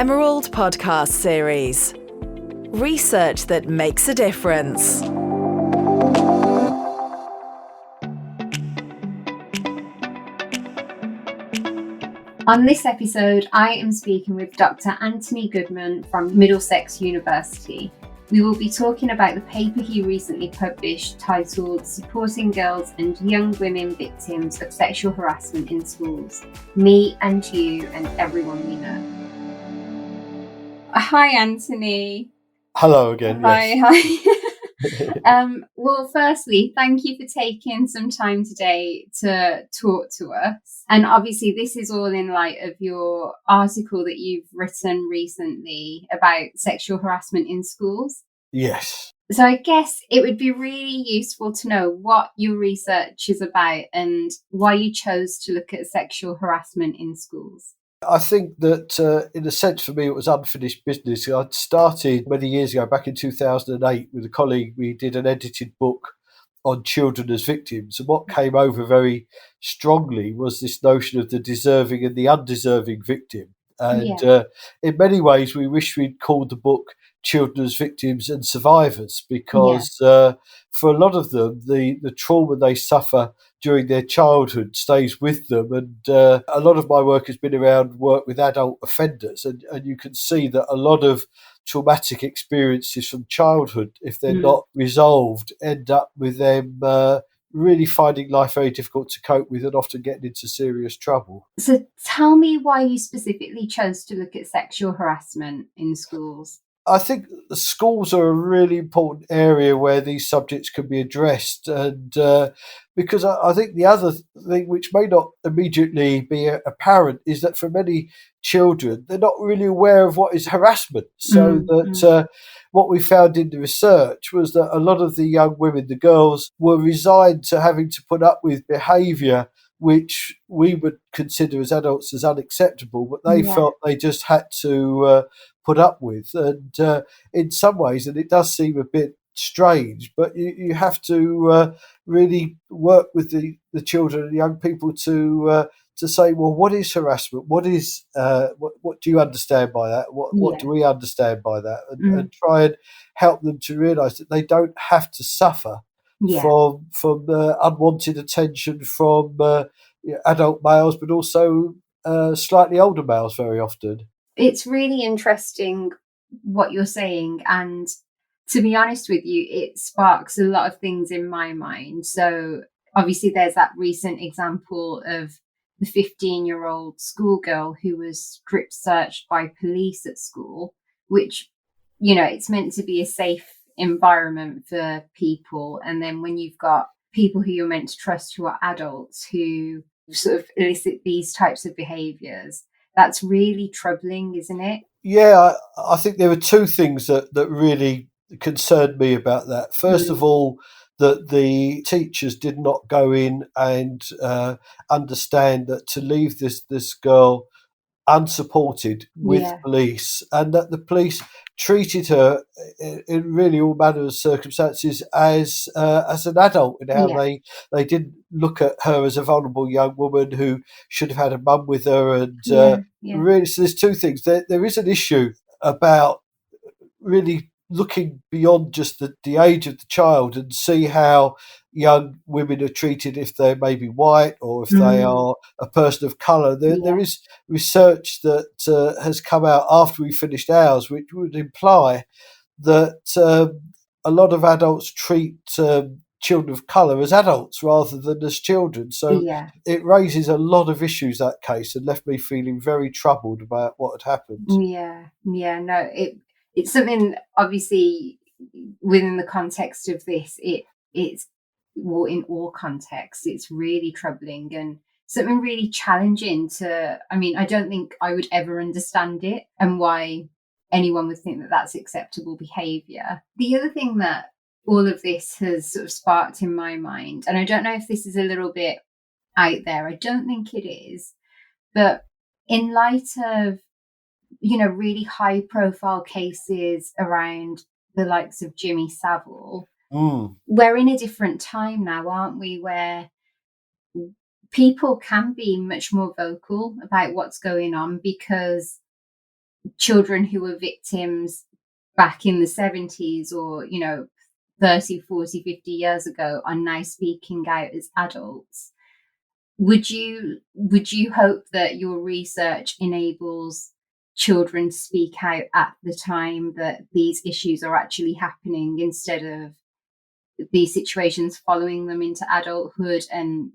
Emerald podcast series. Research that makes a difference. On this episode, I am speaking with Dr. Anthony Goodman from Middlesex University. We will be talking about the paper he recently published titled Supporting Girls and Young Women Victims of Sexual Harassment in Schools. Me and you and everyone we know. Hi, Anthony. Hello again. Hi. Well, firstly, thank you for taking some time today to talk to us. And obviously, this is all in light of your article that you've written recently about sexual harassment in schools. Yes. So I guess it would be really useful to know what your research is about and why you chose to look at sexual harassment in schools. I think that in a sense for me it was unfinished business. I'd started many years ago, back in 2008, with a colleague. We did an edited book on children as victims, and what came over very strongly was this notion of the deserving and the undeserving victim. And in many ways we wish we'd called the book Children as Victims and Survivors, because for a lot of them the trauma they suffer during their childhood stays with them. And a lot of my work has been around work with adult offenders, and you can see that a lot of traumatic experiences from childhood, if they're not resolved, end up with them really finding life very difficult to cope with and often getting into serious trouble. So tell me why you specifically chose to look at sexual harassment in schools. I think the schools are a really important area where these subjects can be addressed, and because I think the other thing which may not immediately be apparent is that for many children they're not really aware of what is harassment. So what we found in the research was that a lot of the young women, the girls, were resigned to having to put up with behaviour which we would consider as adults as unacceptable, but they felt they just had to put up with. And in some ways, and it does seem a bit strange, but you have to really work with the children and young people to say, well, what is harassment? What is what do you understand by that? What do we understand by that? And try and help them to realise that they don't have to suffer from unwanted attention from adult males, but also slightly older males very often. It's really interesting what you're saying, and to be honest with you, it sparks a lot of things in my mind. So obviously there's that recent example of the 15-year-old schoolgirl who was strip searched by police at school, which, you know, it's meant to be a safe environment for people. And then when you've got people who you're meant to trust who are adults who sort of elicit these types of behaviours, that's really troubling, isn't it? Yeah, I think there were two things that really concerned me about that. First of all, that the teachers did not go in and understand that to leave this girl unsupported with police, and that the police treated her in really all manner of circumstances as an adult, and how they didn't look at her as a vulnerable young woman who should have had a mum with her. And really, so there's two things. There is an issue about really looking beyond just the age of the child and see how young women are treated if they're maybe white or if they are a person of colour. There is research that has come out after we finished ours, which would imply that a lot of adults treat children of colour as adults rather than as children. So it raises a lot of issues, that case, and left me feeling very troubled about what had happened. No, it's something, obviously, within the context of this, it's well, in all contexts, it's really troubling and something really challenging I don't think I would ever understand it and why anyone would think that that's acceptable behaviour. The other thing that all of this has sort of sparked in my mind, and I don't know if this is a little bit out there, I don't think it is, but in light of, you know, really high profile cases around the likes of Jimmy Savile, we're in a different time now, aren't we, where people can be much more vocal about what's going on, because children who were victims back in the 70s or, 30, 40, 50 years ago are now speaking out as adults. Would you hope that your research enables children to speak out at the time that these issues are actually happening, instead of these situations following them into adulthood, and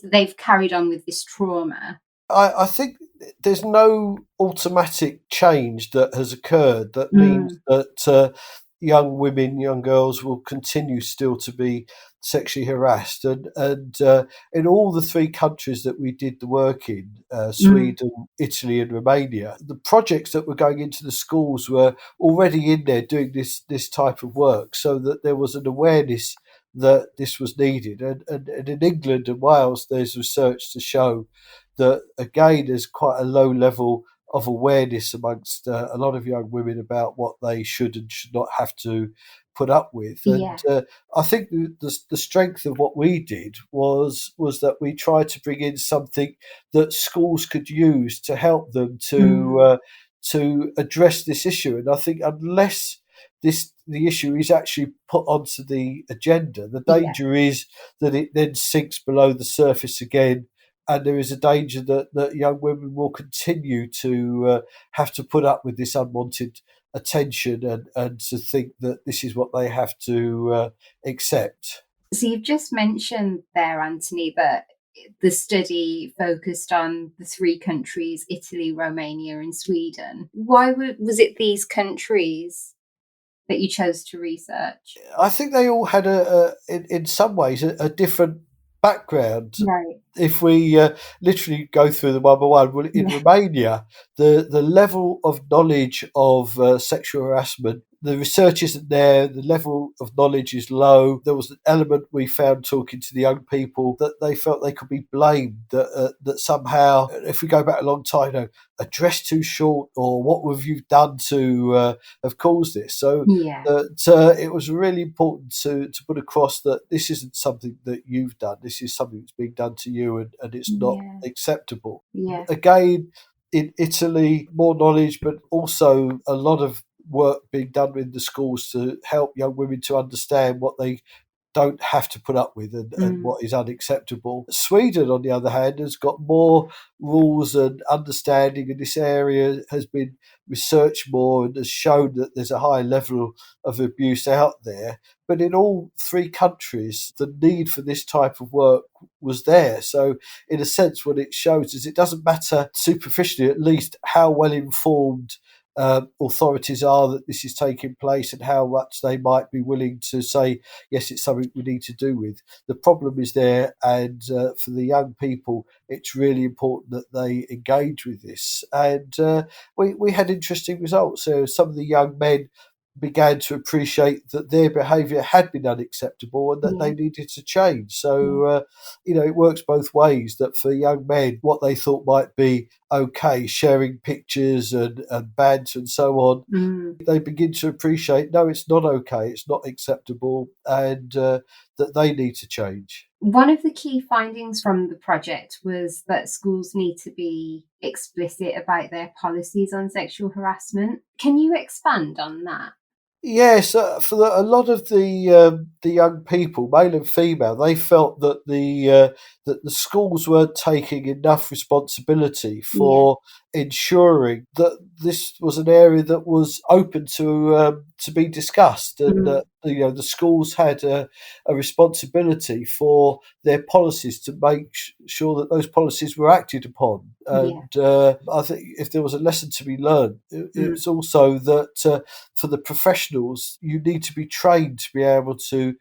they've carried on with this trauma? I think there's no automatic change that has occurred that means that young women, young girls will continue still to be sexually harassed. And in all the three countries that we did the work in, Sweden, Italy and Romania, the projects that were going into the schools were already in there doing this type of work, so that there was an awareness that this was needed. And in England and Wales, there's research to show that, again, there's quite a low level of awareness amongst a lot of young women about what they should and should not have to put up with. Yeah. And I think the strength of what we did was that we tried to bring in something that schools could use to help them to address this issue. And I think unless the issue is actually put onto the agenda, the danger is that it then sinks below the surface again, and there is a danger that young women will continue to have to put up with this unwanted attention, and to think that this is what they have to accept. So you've just mentioned there, Anthony, that the study focused on the three countries, Italy, Romania and Sweden. Why was it these countries that you chose to research? I think they all had in some ways a different background. Right. If we literally go through them one by one, well, in Romania, the level of knowledge of sexual harassment, the research isn't there, the level of knowledge is low. There was an element we found talking to the young people that they felt they could be blamed, that somehow, if we go back a long time, a dress too short, or what have you done to have caused this? So that it was really important to put across that this isn't something that you've done, this is something that's being done to you, and it's not acceptable. Again, in Italy, more knowledge, but also a lot of work being done in the schools to help young women to understand what they don't have to put up with, and what is unacceptable. Sweden, on the other hand, has got more rules and understanding, and this area has been researched more and has shown that there's a high level of abuse out there. But in all three countries, the need for this type of work was there. So in a sense, what it shows is it doesn't matter, superficially at least, how well informed authorities are that this is taking place, and how much they might be willing to say, yes, it's something we need to do with. The problem is there, and for the young people, it's really important that they engage with this. And we had interesting results. So some of the young men began to appreciate that their behaviour had been unacceptable and that they needed to change. So, it works both ways, that for young men, what they thought might be okay, sharing pictures and banter and so on, they begin to appreciate, no, it's not okay, it's not acceptable, and that they need to change. One of the key findings from the project was that schools need to be explicit about their policies on sexual harassment. Can you expand on that? Yes, for a lot of the young people, male and female, they felt that the schools weren't taking enough responsibility for ensuring that this was an area that was open to be discussed, and that the schools had a responsibility for their policies to make sure that those policies were acted upon. And I think if there was a lesson to be learned, it was also that for the professionals, you need to be trained to be able to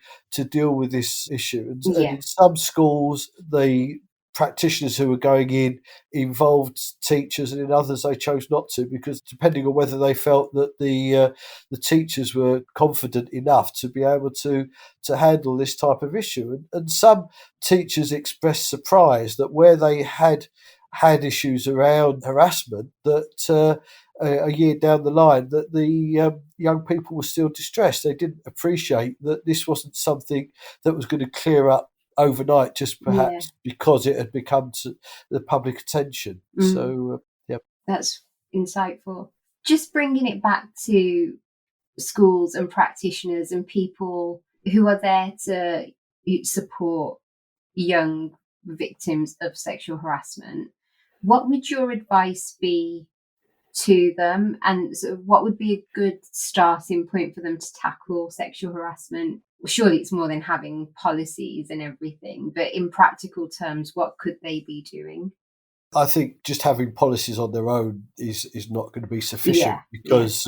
deal with this issue. And in some schools, the practitioners who were going in involved teachers, and in others they chose not to, because depending on whether they felt that the teachers were confident enough to be able to handle this type of issue. And some teachers expressed surprise that where they had issues around harassment, that a year down the line, that the young people were still distressed. They didn't appreciate that this wasn't something that was going to clear up overnight, just perhaps because it had become to the public attention. So, That's insightful. Just bringing it back to schools and practitioners and people who are there to support young victims of sexual harassment, what would your advice be to them, and sort of what would be a good starting point for them to tackle sexual harassment? Surely it's more than having policies and everything, but in practical terms, what could they be doing? I think just having policies on their own is not going to be sufficient, Yeah, because,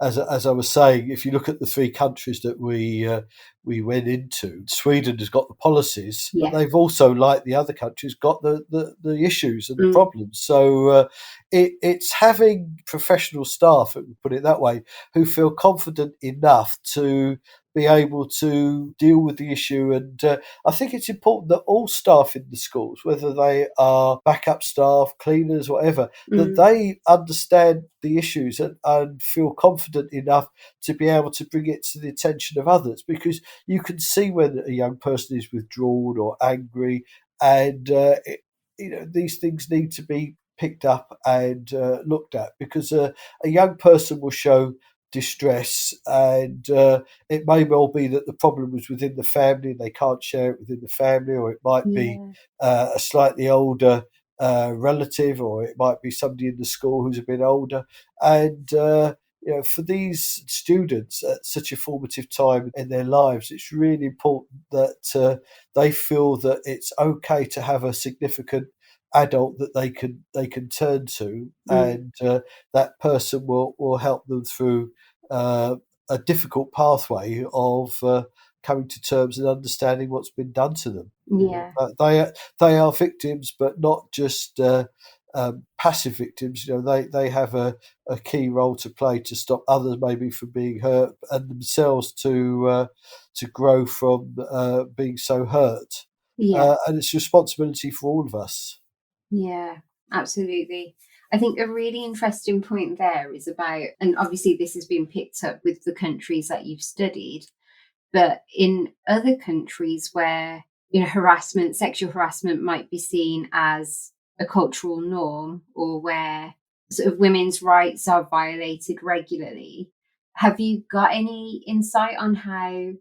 as I was saying, if you look at the three countries that we went into, Sweden has got the policies, but yeah, they've also, like the other countries, got the issues and the mm, problems. So it's having professional staff, put it that way, who feel confident enough to be able to deal with the issue. And I think it's important that all staff in the schools, whether they are backup staff, cleaners, whatever, that mm, they understand the issues and feel confident enough to be able to bring it to the attention of others, because you can see when a young person is withdrawn or angry, and these things need to be picked up and looked at, because a young person will show distress, and it may well be that the problem was within the family and they can't share it within the family, or it might be yeah, a slightly older relative, or it might be somebody in the school who's a bit older. And for these students at such a formative time in their lives, it's really important that they feel that it's okay to have a significant adult that they can turn to, mm, and that person will help them through uh, a difficult pathway of coming to terms and understanding what's been done to them. yeah, They are victims, but not just passive victims. They have a key role to play to stop others maybe from being hurt, and themselves to grow from being so hurt. yeah. And it's a responsibility for all of us. Yeah, absolutely. I think a really interesting point there is about, and obviously this has been picked up with the countries that you've studied, but in other countries where, harassment, sexual harassment might be seen as a cultural norm, or where sort of women's rights are violated regularly, have you got any insight on how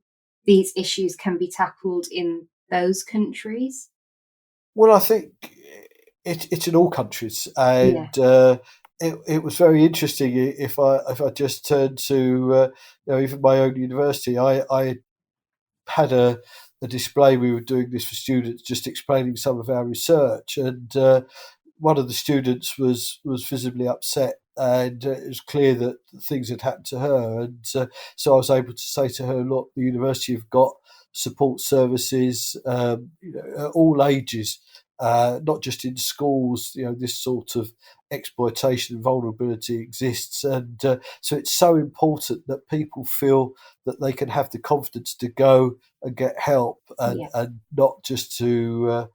these issues can be tackled in those countries? Well, I think it's in all countries, Yeah, and it was very interesting. If I just turn to even my own university, I had a display. We were doing this for students, just explaining some of our research, and one of the students was visibly upset, and it was clear that things had happened to her. And so I was able to say to her, "Look, the university have got support services, at all ages, not just in schools. This sort of exploitation and vulnerability exists, and so it's so important that people feel that they can have the confidence to go and get help, and yeah, not just to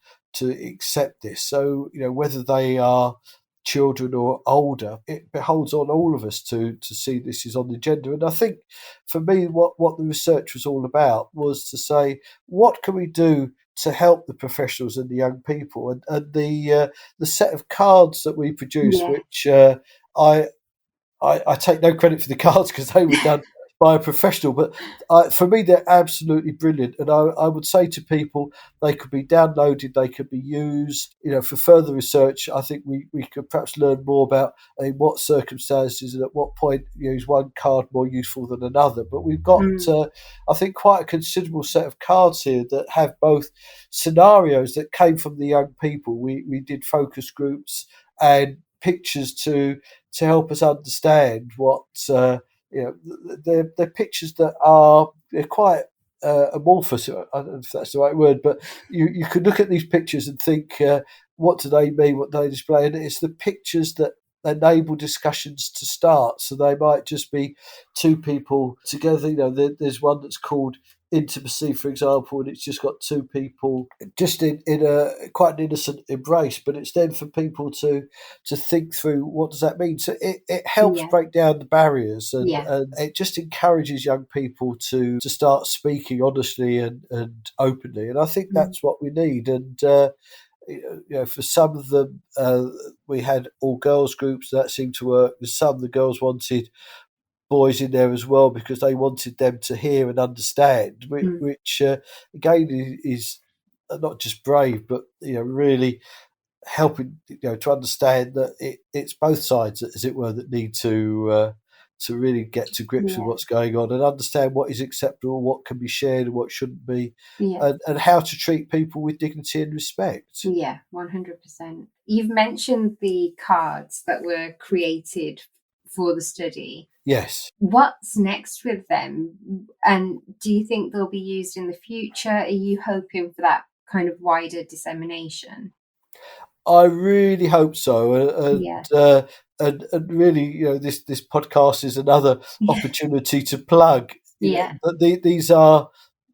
accept this. So, whether they are children or older, it beholds on all of us to see this is on the agenda. And I think for me, what the research was all about was to say, what can we do to help the professionals and the young people? And the set of cards that we produce, yeah, which I I take no credit for the cards because they were done by a professional, but for me, they're absolutely brilliant. And I would say to people, they could be downloaded, they could be used, for further research. I think we could perhaps learn more about in what circumstances and at what point is one card more useful than another. But we've got, mm, I think, quite a considerable set of cards here that have both scenarios that came from the young people. We did focus groups and pictures to help us understand what they're pictures that they're quite amorphous. I don't know if that's the right word, but you could look at these pictures and think, what do they mean? What do they display? And it's the pictures that enable discussions to start. So they might just be two people together. There's one that's called intimacy, for example, and it's just got two people just in a quite an innocent embrace, but it's then for people to think through, what does that mean. So it helps yeah, break down the barriers, yeah, and it just encourages young people to start speaking honestly and openly, and I think mm, that's what we need. And For some of them, we had all girls groups that seemed to work. There's some the girls wanted boys in there as well because they wanted them to hear and understand, which again is not just brave, but really helping to understand that it's both sides, as it were, that need to really get to grips with what's going on and understand what is acceptable, what can be shared and what shouldn't be, and how to treat people with dignity and respect. Yeah, 100%. You've mentioned the cards that were created for the study. Yes. What's next with them? And do you think they'll be used in the future? Are you hoping for that kind of wider dissemination? I really hope so, and really, this podcast is another opportunity to plug. These are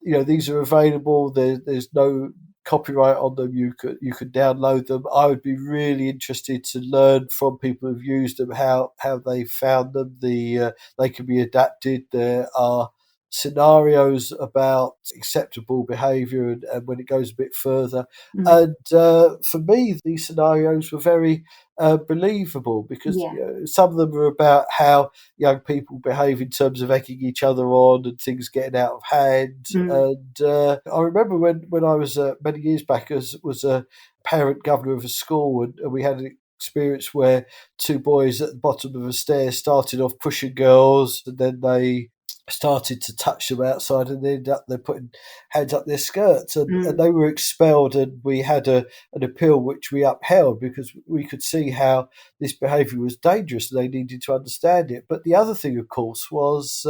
available. There's no copyright on them. You could download them. I would be really interested to learn from people who've used them how they found them. They can be adapted. There are scenarios about acceptable behaviour and when it goes a bit further. And for me, these scenarios were very believable because some of them are about how young people behave in terms of egging each other on and things getting out of hand. And I remember when I was many years back, was a parent governor of a school, and we had an experience where two boys at the bottom of a stair started off pushing girls, and then they started to touch them outside, and they ended up putting hands up their skirts, and they were expelled. And we had an appeal which we upheld because we could see how this behaviour was dangerous and they needed to understand it. But the other thing, of course, was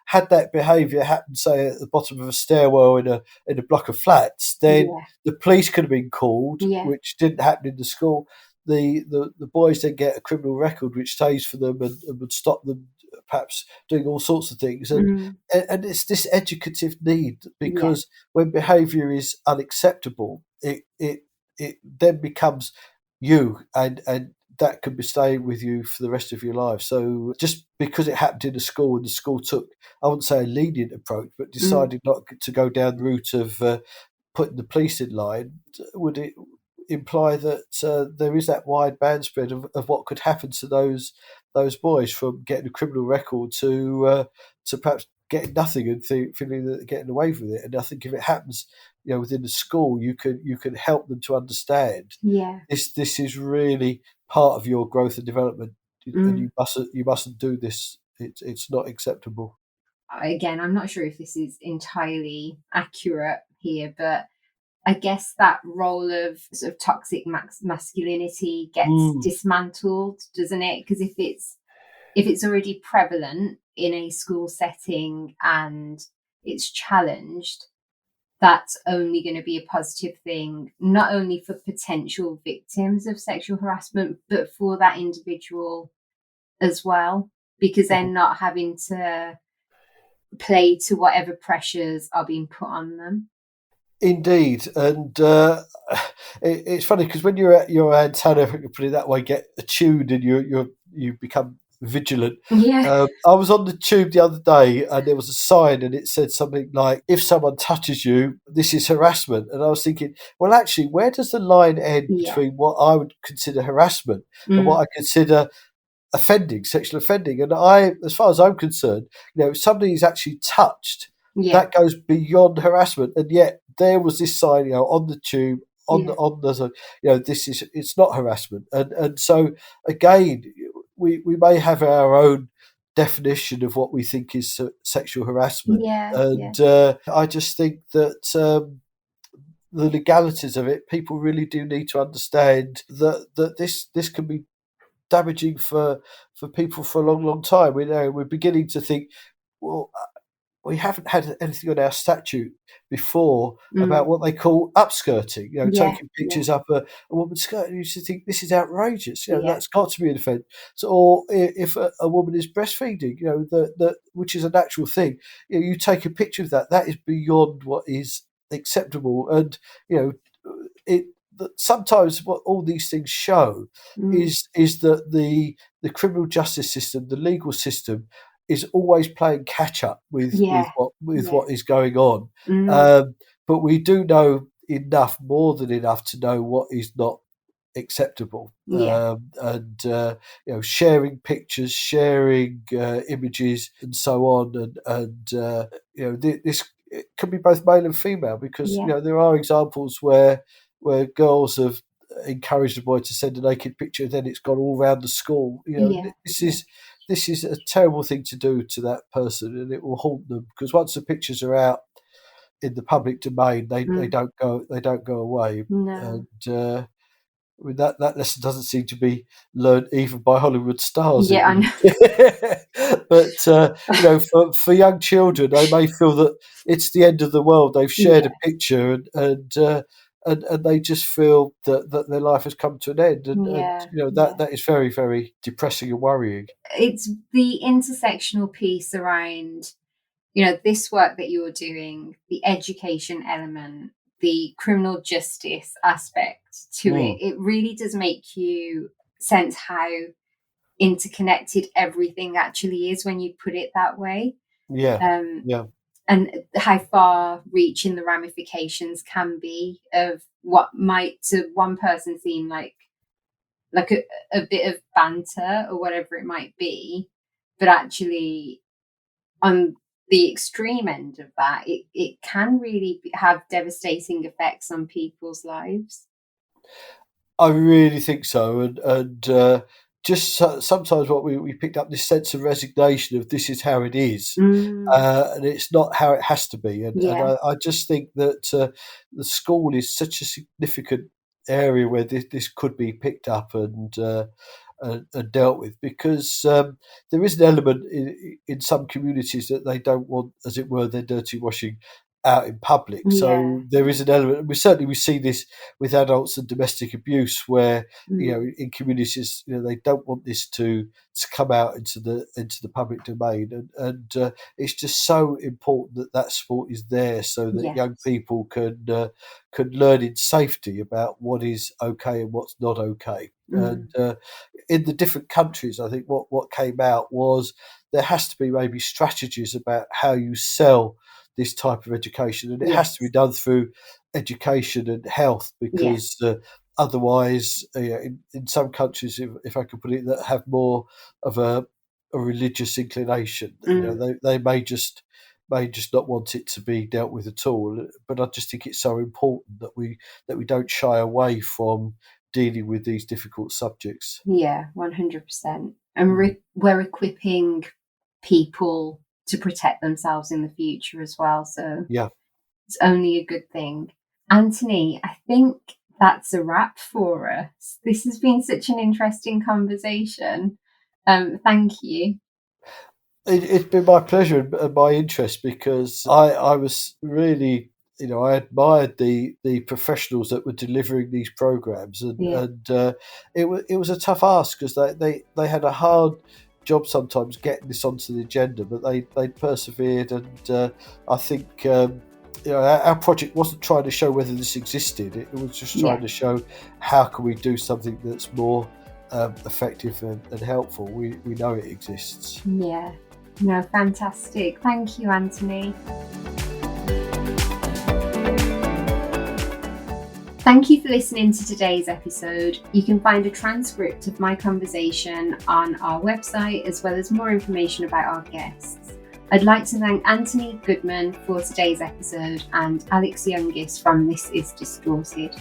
had that behaviour happened, say, at the bottom of a stairwell in a block of flats, then the police could have been called, which didn't happen in the school. The boys then get a criminal record which stays for them and would stop them perhaps doing all sorts of things, and it's this educative need, because when behaviour is unacceptable, it then becomes you, and that could be staying with you for the rest of your life. So just because it happened in a school and the school took, I wouldn't say a lenient approach, but decided not to go down the route of putting the police in line, would it imply that there is that wide band spread of what could happen to those boys, from getting a criminal record to perhaps getting nothing and feeling that they're getting away with it. And I think if it happens, within the school, you can help them to understand. This is really part of your growth and development, and you mustn't do this. It's not acceptable. Again, I'm not sure if this is entirely accurate here, but I guess that role of sort of toxic masculinity gets dismantled, doesn't it? Because if it's already prevalent in a school setting and it's challenged, that's only going to be a positive thing, not only for potential victims of sexual harassment, but for that individual as well, because they're not having to play to whatever pressures are being put on them. Indeed, and it's funny because when you're at your antenna, if I can put it that way, get attuned and you become vigilant. I was on the tube the other day and there was a sign and it said something like, "If someone touches you, this is harassment." And I was thinking, well, actually, where does the line end between what I would consider harassment and what I consider sexual offending? And as far as I'm concerned, if somebody is actually touched, that goes beyond harassment. And yet there was this sign, on the tube, on the it's not harassment. And so again, we may have our own definition of what we think is sexual harassment. I just think that the legalities of it, people really do need to understand that this can be damaging for people for a long, long time. We're beginning to think, well, we haven't had anything on our statute before about what they call upskirting, taking pictures up a woman's skirt. And you should think, this is outrageous. That's got to be an offence. So, or if a woman is breastfeeding, which is a natural thing, you take a picture of that. That is beyond what is acceptable. And sometimes what all these things show is that the criminal justice system, the legal system, is always playing catch up with what is going on. But we do know enough, more than enough, to know what is not acceptable. Yeah. Sharing pictures, sharing images, and so on, and this, it could be both male and female, because Yeah. there are examples where girls have encouraged a boy to send a naked picture, and then it's gone all around the school. Yeah. This is a terrible thing to do to that person, and it will haunt them, because once the pictures are out in the public domain, they don't go away. No. And I mean, that lesson doesn't seem to be learned even by Hollywood stars. Yeah, I know. But for young children, they may feel that it's the end of the world. They've shared Yeah. a picture, and they just feel that their life has come to an end, and Yeah. that is very, very depressing and worrying. It's the intersectional piece around, this work that you're doing, the education element, the criminal justice aspect to it. It really does make you sense how interconnected everything actually is when you put it that way. Yeah, yeah. And how far reaching the ramifications can be of what might to one person seem like a bit of banter or whatever it might be, but actually on the extreme end of that, it can really have devastating effects on people's lives. I really think so, and sometimes what we picked up, this sense of resignation of this is how it is, and it's not how it has to be. And Yeah. I just think that the school is such a significant area where this could be picked up and dealt with, because there is an element in some communities that they don't want, as it were, their dirty washing out in public. Yeah. So there is an element. We see this with adults and domestic abuse, where in communities, they don't want this to come out into the public domain, and it's just so important that support is there, so that Yes. young people can learn in safety about what is okay and what's not okay. And in the different countries, I think what came out was there has to be maybe strategies about how you sell this type of education, and it has to be done through education and health, because otherwise, in some countries, if I could put it, that have more of a religious inclination, they may just not want it to be dealt with at all. But I just think it's so important that we don't shy away from dealing with these difficult subjects. Yeah, 100%. And we're equipping people to protect themselves in the future as well. So Yeah. it's only a good thing. Anthony, I think that's a wrap for us. This has been such an interesting conversation. Thank you. It's been my pleasure and my interest, because I was really, I admired the professionals that were delivering these programs, and it was a tough ask, because they had a hard job sometimes getting this onto the agenda, but they persevered, and I think our project wasn't trying to show whether this existed. It was just trying to show how can we do something that's more effective and helpful. We know it exists. Yeah. No, fantastic. Thank you, Anthony. Thank you for listening to today's episode. You can find a transcript of my conversation on our website, as well as more information about our guests. I'd like to thank Anthony Goodman for today's episode, and Alex Youngis from This Is Distorted.